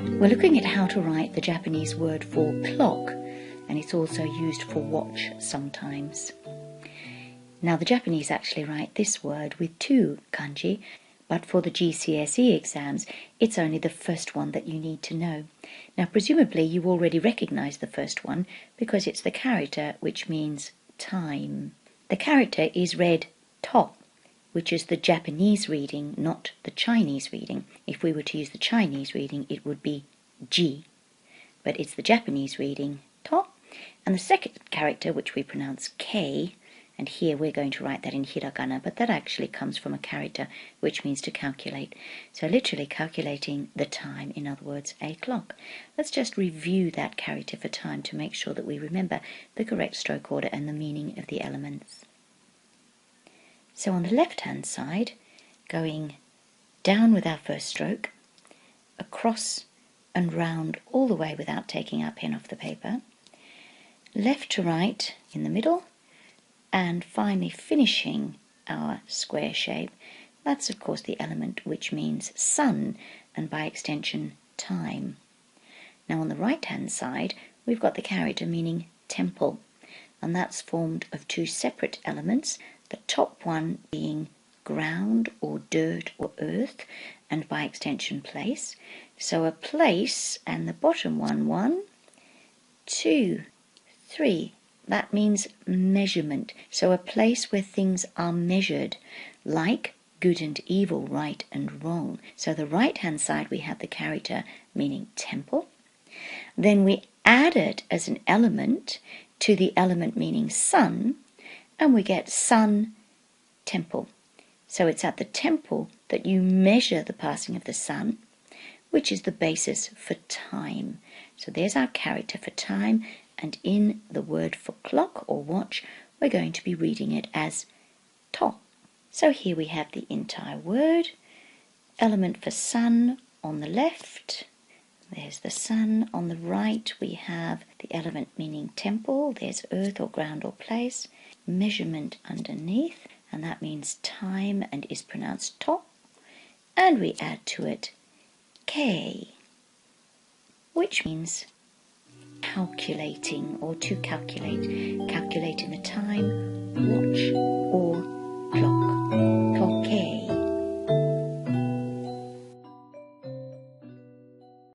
We're looking at how to write the Japanese word for clock, and it's also used for watch sometimes. Now the Japanese actually write this word with 2 kanji, but for the GCSE exams it's only the first one that you need to know. Now presumably you already recognize the first one because it's the character which means time. The character is read to, which is the Japanese reading, not the Chinese reading. If we were to use the Chinese reading it would be ji, but it's the Japanese reading to. And the second character, which we pronounce k, and here we're going to write that in hiragana, but that actually comes from a character which means to calculate. So literally calculating the time, in other words, a clock. Let's just review that character for time to make sure that we remember the correct stroke order and the meaning of the elements. So on the left-hand side, going down with our first stroke, across and round all the way without taking our pen off the paper, left to right in the middle, and finally finishing our square shape. That's of course the element which means sun, and by extension time. Now on the right hand side we've got the character meaning temple, and that's formed of 2 separate elements, the top one being ground or dirt or earth, and by extension place. So a place, and the bottom one, 1, 2, 3. That means measurement. So a place where things are measured, like good and evil, right and wrong. So the right hand side we have the character meaning temple. Then we add it as an element to the element meaning sun, and we get sun, temple. So it's at the temple that you measure the passing of the sun, which is the basis for time. So there's our character for time, and in the word for clock or watch we're going to be reading it as to. So here we have the entire word. Element for sun on the left, there's the sun. On the right we have the element meaning temple, there's earth or ground or place. Measurement underneath, and that means time and is pronounced to. And we add to it k, which means calculating or to calculate, calculating the time, watch or